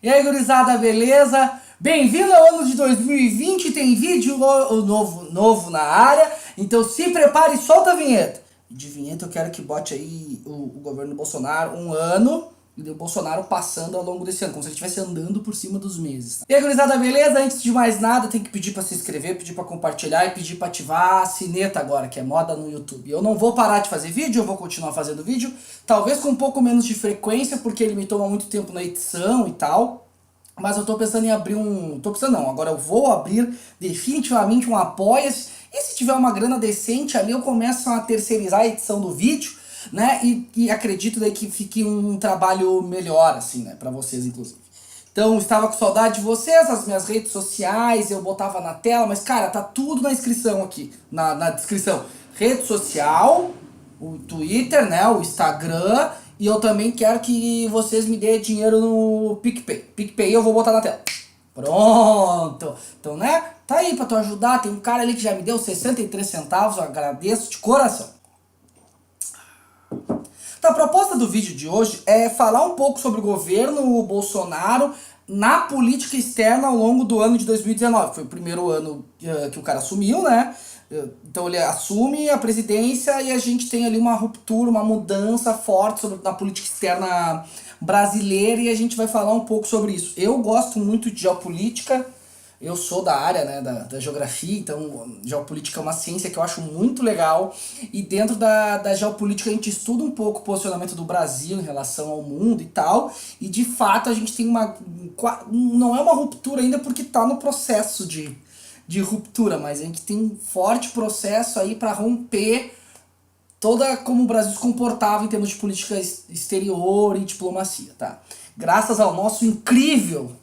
E aí, gurizada, beleza? Bem-vindo ao ano de 2020, tem vídeo novo na área, então se prepare e solta a vinheta. E de vinheta eu quero que bote aí o governo Bolsonaro um ano e o Bolsonaro passando ao longo desse ano, como se ele estivesse andando por cima dos meses. Tá? E aí, gurizada, beleza? Antes de mais nada, tem que pedir pra se inscrever, pedir pra compartilhar e pedir pra ativar a sineta agora, que é moda no YouTube. Eu não vou parar de fazer vídeo, eu vou continuar fazendo vídeo, talvez com um pouco menos de frequência, porque ele me toma muito tempo na edição e tal. Mas eu tô pensando em abrir um... Tô pensando não, agora eu vou abrir definitivamente um Apoia-se. E se tiver uma grana decente ali, eu começo a terceirizar a edição do vídeo, né? E acredito daí que fique um trabalho melhor, assim, né? Pra vocês, inclusive. Então, estava com saudade de vocês, as minhas redes sociais, eu botava na tela, mas, cara, tá tudo na inscrição aqui, na descrição. Rede social, o Twitter, né, o Instagram, e eu também quero que vocês me dêem dinheiro no PicPay. PicPay eu vou botar na tela. Pronto. Então, né, tá aí pra tu ajudar, tem um cara ali que já me deu 63 centavos, eu agradeço de coração. Então, a proposta do vídeo de hoje é falar um pouco sobre o governo Bolsonaro na política externa ao longo do ano de 2019. Foi o primeiro ano que o cara assumiu, né? Então ele assume a presidência e a gente tem ali uma ruptura, uma mudança forte na política externa brasileira e a gente vai falar um pouco sobre isso. Eu gosto muito de geopolítica. Eu sou da área, né, da geografia, então geopolítica é uma ciência que eu acho muito legal. E dentro da geopolítica a gente estuda um pouco o posicionamento do Brasil em relação ao mundo e tal. E de fato a gente tem não é uma ruptura ainda porque está no processo de ruptura, mas a gente tem um forte processo aí para romper toda como o Brasil se comportava em termos de política exterior e diplomacia, tá? Graças ao nosso incrível,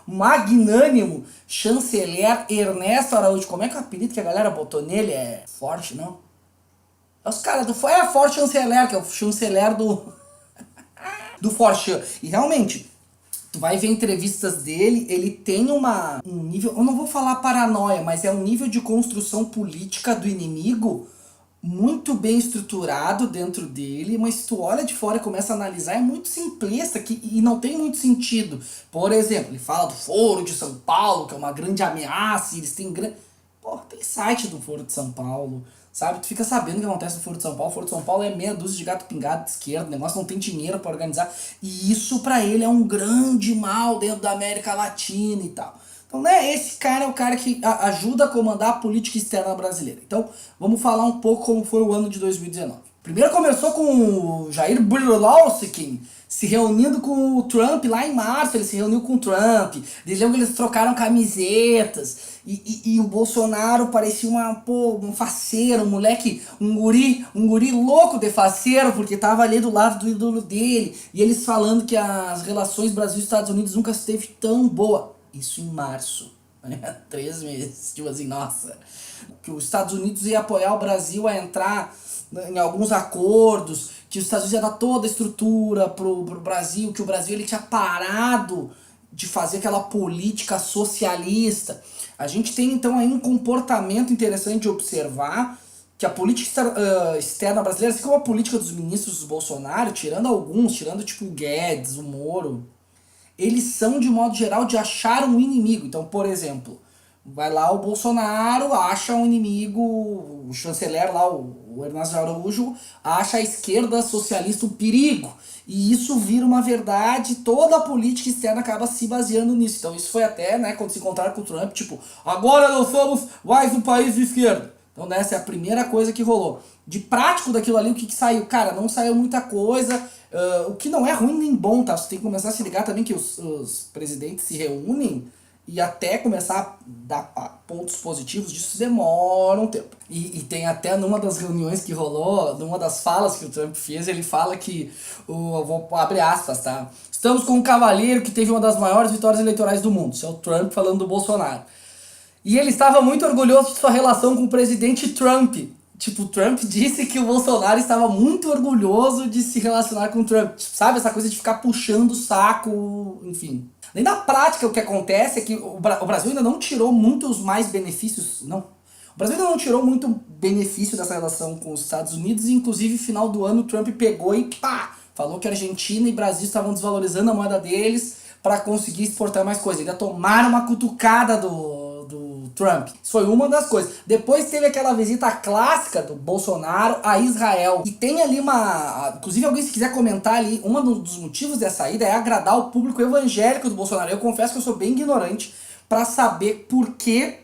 magnânimo chanceler Ernesto Araújo. Como é que é o apelido que a galera botou nele? É forte, não? É os caras do... É forte chanceler, que é o chanceler do Forchan. E realmente, tu vai ver entrevistas dele, ele tem um nível... Eu não vou falar paranoia, mas é um nível de construção política do inimigo muito bem estruturado dentro dele, mas se tu olha de fora e começa a analisar, é muito simplista e não tem muito sentido. Por exemplo, ele fala do Foro de São Paulo, que é uma grande ameaça, e eles têm grande... Pô, tem site do Foro de São Paulo, sabe? Tu fica sabendo o que acontece no Foro de São Paulo. O Foro de São Paulo é meia dúzia de gato pingado de esquerda, o negócio não tem dinheiro pra organizar, e isso pra ele é um grande mal dentro da América Latina e tal. Então, né, esse cara é o cara que ajuda a comandar a política externa brasileira. Então, vamos falar um pouco como foi o ano de 2019. Primeiro começou com o Jair Bolsonaro se reunindo com o Trump lá em março, ele se reuniu com o Trump, eles trocaram camisetas, e o Bolsonaro parecia um faceiro, um moleque, um guri louco de faceiro, porque tava ali do lado do ídolo dele, e eles falando que as relações Brasil e Estados Unidos nunca esteve tão boa. Isso em março, né? 3 meses, tipo assim, nossa, que os Estados Unidos ia apoiar o Brasil a entrar em alguns acordos, que os Estados Unidos ia dar toda a estrutura pro Brasil, que o Brasil ele tinha parado de fazer aquela política socialista. A gente tem então aí um comportamento interessante de observar que a política externa brasileira, assim como a política dos ministros do Bolsonaro, tirando alguns, tirando tipo o Guedes, o Moro, eles são, de modo geral, de achar um inimigo. Então, por exemplo, vai lá o Bolsonaro, acha um inimigo, o chanceler lá, o Ernesto Araújo, acha a esquerda socialista um perigo. E isso vira uma verdade, toda a política externa acaba se baseando nisso. Então isso foi até, né, quando se encontraram com o Trump, tipo, agora nós somos mais um país de esquerda. Então essa é a primeira coisa que rolou. De prático daquilo ali, o que saiu? Cara, não saiu muita coisa, o que não é ruim nem bom, tá? Você tem que começar a se ligar também que os presidentes se reúnem e até começar a dar pontos positivos disso demora um tempo. E tem até numa das reuniões que rolou, numa das falas que o Trump fez, ele fala que, eu vou abrir aspas, tá? Estamos com um cavalheiro que teve uma das maiores vitórias eleitorais do mundo. Isso é o Trump falando do Bolsonaro. E ele estava muito orgulhoso de sua relação com o presidente Trump. Tipo, o Trump disse que o Bolsonaro estava muito orgulhoso de se relacionar com o Trump. Sabe, essa coisa de ficar puxando o saco, enfim. Nem na prática o que acontece é que o Brasil ainda não tirou muitos mais benefícios, não. O Brasil ainda não tirou muito benefício dessa relação com os Estados Unidos, e inclusive no final do ano o Trump pegou e pá, falou que a Argentina e Brasil estavam desvalorizando a moeda deles para conseguir exportar mais coisa. Ainda tomaram uma cutucada do Trump. Isso foi uma das coisas. Depois teve aquela visita clássica do Bolsonaro a Israel. E tem ali inclusive, alguém se quiser comentar ali, um dos motivos dessa ida é agradar o público evangélico do Bolsonaro. Eu confesso que eu sou bem ignorante para saber por que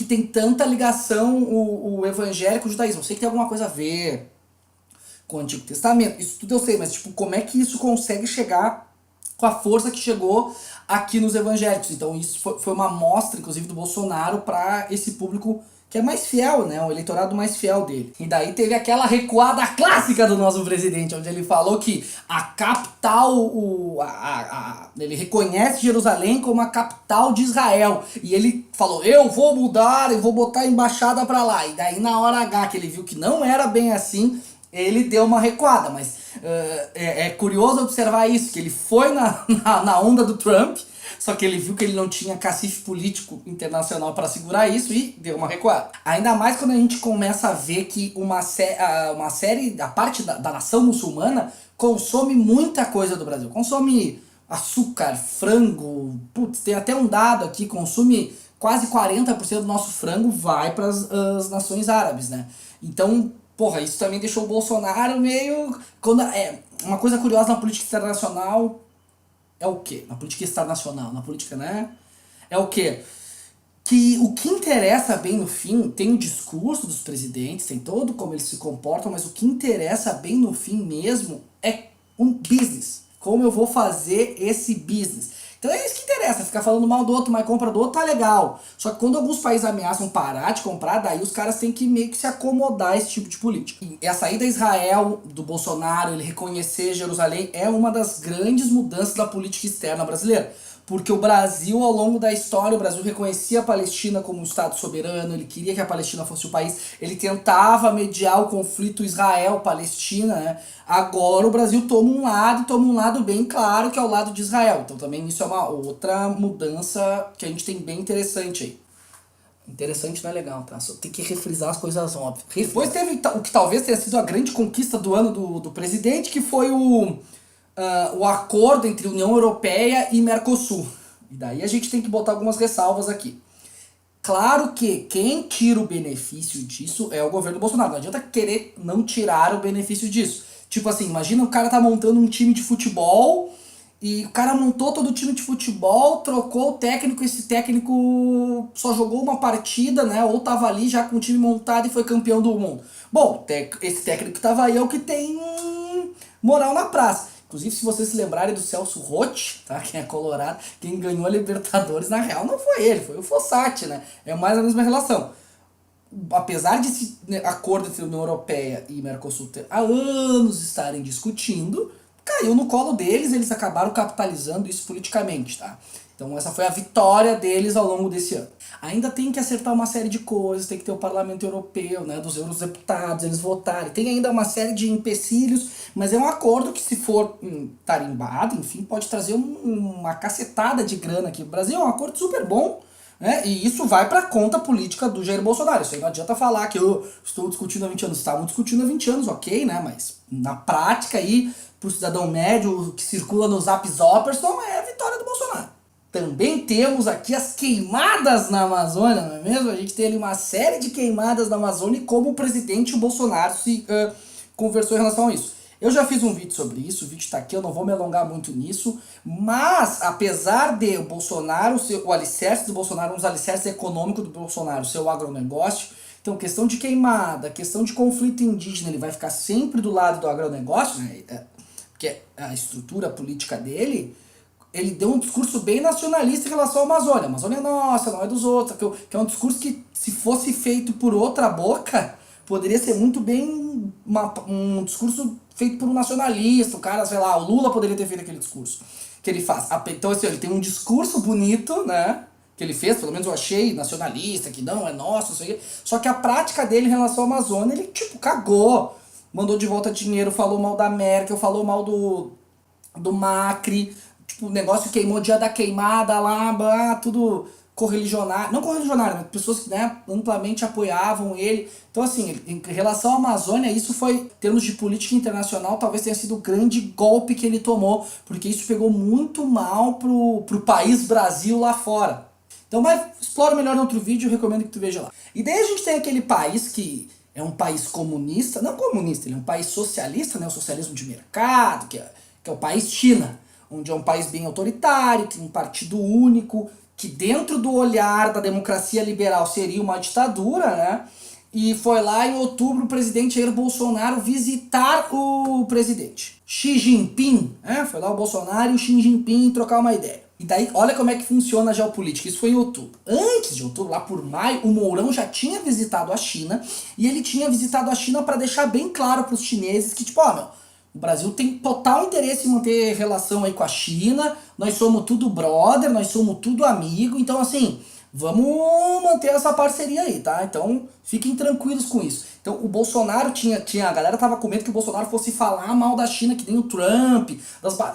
tem tanta ligação o evangélico e o judaísmo. Eu sei que tem alguma coisa a ver com o Antigo Testamento. Isso tudo eu sei, mas tipo, como é que isso consegue chegar com a força que chegou aqui nos evangélicos? Então isso foi uma amostra, inclusive, do Bolsonaro para esse público que é mais fiel, né? O eleitorado mais fiel dele. E daí teve aquela recuada clássica do nosso presidente, onde ele falou que a capital, ele reconhece Jerusalém como a capital de Israel. E ele falou, eu vou mudar, eu vou botar a embaixada pra lá. E daí na hora H, que ele viu que não era bem assim, ele deu uma recuada. Mas é curioso observar isso, que ele foi na onda do Trump, só que ele viu que ele não tinha cacife político internacional para segurar isso e deu uma recuada. Ainda mais quando a gente começa a ver que uma série, a parte da nação muçulmana, consome muita coisa do Brasil. Consome açúcar, frango, putz, tem até um dado aqui, consome quase 40% do nosso frango vai para as nações árabes, né? Então, porra, isso também deixou o Bolsonaro meio... uma coisa curiosa na política internacional... É o quê? Na política internacional, na política, né? É o quê? Que o que interessa bem no fim, tem o discurso dos presidentes, tem todo como eles se comportam, mas o que interessa bem no fim mesmo é um business. Como eu vou fazer esse business. Então é isso que interessa, ficar falando mal do outro, mas compra do outro, tá legal. Só que quando alguns países ameaçam parar de comprar, daí os caras têm que meio que se acomodar a esse tipo de política. E a saída a Israel do Bolsonaro, ele reconhecer Jerusalém, é uma das grandes mudanças da política externa brasileira. Porque o Brasil, ao longo da história, o Brasil reconhecia a Palestina como um Estado soberano, ele queria que a Palestina fosse o país, ele tentava mediar o conflito Israel-Palestina, né? Agora o Brasil toma um lado bem claro, que é o lado de Israel. Então também isso é uma outra mudança que a gente tem bem interessante aí. Interessante não é legal, tá? Só tem que refrisar as coisas óbvias. Depois teve o que talvez tenha sido a grande conquista do ano do presidente, que foi o acordo entre União Europeia e Mercosul. E daí a gente tem que botar algumas ressalvas aqui. Claro que quem tira o benefício disso é o governo Bolsonaro. Não adianta querer não tirar o benefício disso. Tipo assim, imagina o cara tá montando um time de futebol e o cara montou todo o time de futebol, trocou o técnico, esse técnico só jogou uma partida, né? Ou tava ali já com o time montado e foi campeão do mundo. Bom, esse técnico que tava aí é o que tem moral na praça. Inclusive, se vocês se lembrarem do Celso Roth, tá? Quem é colorado, quem ganhou a Libertadores, na real, não foi ele, foi o Fossati, né? É mais a mesma relação. Apesar desse acordo entre a União Europeia e Mercosul há anos estarem discutindo, caiu no colo deles, eles acabaram capitalizando isso politicamente, tá? Então essa foi a vitória deles ao longo desse ano. Ainda tem que acertar uma série de coisas, tem que ter o Parlamento Europeu, né, dos eurodeputados, eles votarem. Tem ainda uma série de empecilhos, mas é um acordo que, se for tarimbado, enfim, pode trazer uma cacetada de grana aqui. O Brasil é um acordo super bom, né? E isso vai para a conta política do Jair Bolsonaro. Isso aí não adianta falar que eu estou discutindo há 20 anos. Estavam discutindo há 20 anos, ok, né? Mas na prática aí, para o cidadão médio que circula no Zap Zopperson, é a vitória do Bolsonaro. Também temos aqui as queimadas na Amazônia, não é mesmo? A gente tem ali uma série de queimadas na Amazônia e como o presidente Bolsonaro se conversou em relação a isso. Eu já fiz um vídeo sobre isso, o vídeo está aqui, eu não vou me alongar muito nisso, mas apesar de o Bolsonaro, o alicerce do Bolsonaro, um dos alicerces econômicos do Bolsonaro, ser o agronegócio, então questão de queimada, questão de conflito indígena, ele vai ficar sempre do lado do agronegócio, né? Porque a estrutura política dele, ele deu um discurso bem nacionalista em relação à Amazônia. A Amazônia é nossa, não é dos outros, que é um discurso que, se fosse feito por outra boca, poderia ser muito bem um discurso feito por um nacionalista, o cara, sei lá, o Lula poderia ter feito aquele discurso que ele faz. Então, assim, ele tem um discurso bonito, né, que ele fez, pelo menos eu achei, nacionalista, que não, é nosso, isso aí. Só que a prática dele em relação à Amazônia, ele, tipo, cagou. Mandou de volta dinheiro, falou mal da Merkel, falou mal do Macri. Tipo, o negócio queimou dia da queimada lá, tudo correligionários, não correligionários, mas pessoas que, né, amplamente apoiavam ele. Então, assim, em relação à Amazônia, isso foi, em termos de política internacional, talvez tenha sido o grande golpe que ele tomou, porque isso pegou muito mal pro país Brasil lá fora. Então, mas explora melhor no outro vídeo, eu recomendo que tu veja lá. E daí a gente tem aquele país que é um país comunista, não comunista, ele é um país socialista, né, o socialismo de mercado, que é o país China, onde é um país bem autoritário, tem um partido único, que dentro do olhar da democracia liberal seria uma ditadura, né? E foi lá em outubro o presidente Jair Bolsonaro visitar o presidente Xi Jinping, né? Foi lá o Bolsonaro e o Xi Jinping trocar uma ideia. E daí, olha como é que funciona a geopolítica. Isso foi em outubro. Antes de outubro, lá por maio, o Mourão já tinha visitado a China, e ele tinha visitado a China para deixar bem claro para os chineses que, tipo, ó, meu, o Brasil tem total interesse em manter relação aí com a China, nós somos tudo brother, nós somos tudo amigo, então assim, vamos manter essa parceria aí, tá? Então fiquem tranquilos com isso. Então o Bolsonaro a galera tava com medo que o Bolsonaro fosse falar mal da China, que nem o Trump.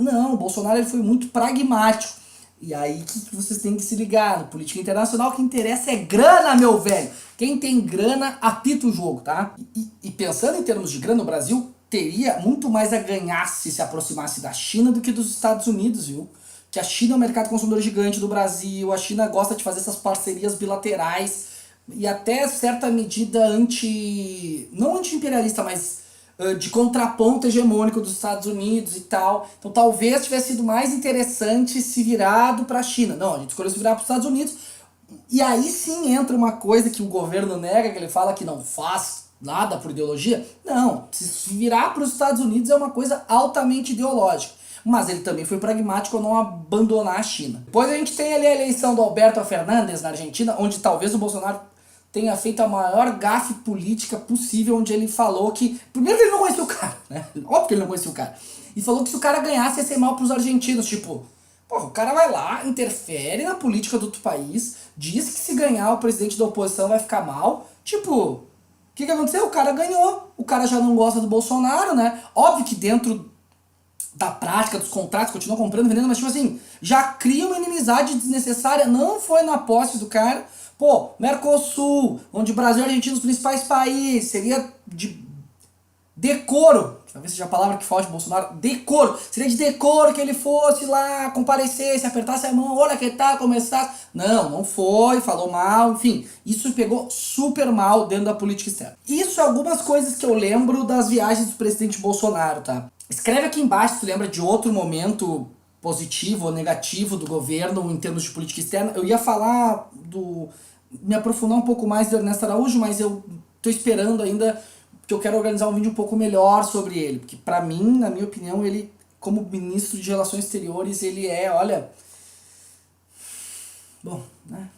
Não, o Bolsonaro ele foi muito pragmático. E aí que vocês têm que se ligar, no política internacional o que interessa é grana, meu velho. Quem tem grana apita o jogo, tá? E pensando em termos de grana, o Brasil teria muito mais a ganhar se aproximasse da China do que dos Estados Unidos, viu? Que a China é um mercado consumidor gigante do Brasil, a China gosta de fazer essas parcerias bilaterais e até certa medida não anti-imperialista, mas de contraponto hegemônico dos Estados Unidos e tal. Então talvez tivesse sido mais interessante se virado para a China. Não, a gente escolheu se virar para os Estados Unidos. E aí sim entra uma coisa que o governo nega, que ele fala que não faz nada por ideologia. Não, se virar para os Estados Unidos é uma coisa altamente ideológica. Mas ele também foi pragmático ao não abandonar a China. Depois a gente tem ali a eleição do Alberto Fernandes na Argentina, onde talvez o Bolsonaro tenha feito a maior gafe política possível, onde ele falou que... Primeiro que ele não conhecia o cara, né? Óbvio que ele não conhecia o cara. E falou que se o cara ganhasse ia ser mal pros argentinos, tipo... Porra, o cara vai lá, interfere na política do outro país, diz que se ganhar o presidente da oposição vai ficar mal. Tipo, o que aconteceu? O cara ganhou, o cara já não gosta do Bolsonaro, né? Óbvio que dentro da prática, dos contratos, continua comprando, vendendo, mas tipo assim, já cria uma inimizade desnecessária, não foi na posse do cara. Pô, Mercosul, onde o Brasil e a Argentina são os principais países, seria de decoro, talvez seja a palavra que foge Bolsonaro, decoro, seria de decoro que ele fosse lá, comparecesse, apertasse a mão, olha que tá, começasse. Não foi, falou mal, enfim, isso pegou super mal dentro da política externa. Isso é algumas coisas que eu lembro das viagens do presidente Bolsonaro, tá? Escreve aqui embaixo se tu lembra de outro momento positivo ou negativo do governo em termos de política externa. Eu ia falar me aprofundar um pouco mais do Ernesto Araújo, mas eu tô esperando ainda, porque eu quero organizar um vídeo um pouco melhor sobre ele, porque pra mim, na minha opinião, ele, como ministro de Relações Exteriores, ele é, olha... Bom, né?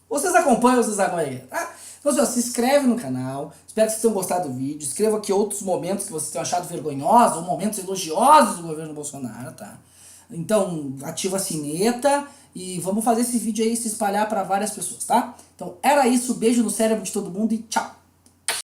Vocês acompanham, vocês acompanham, tá? Então, assim, ó, se inscreve no canal, espero que vocês tenham gostado do vídeo, escreva aqui outros momentos que vocês tenham achado vergonhosos, ou momentos elogiosos do governo Bolsonaro, tá? Então, ativa a sineta e vamos fazer esse vídeo aí se espalhar para várias pessoas, tá? Então, era isso, beijo no cérebro de todo mundo e tchau!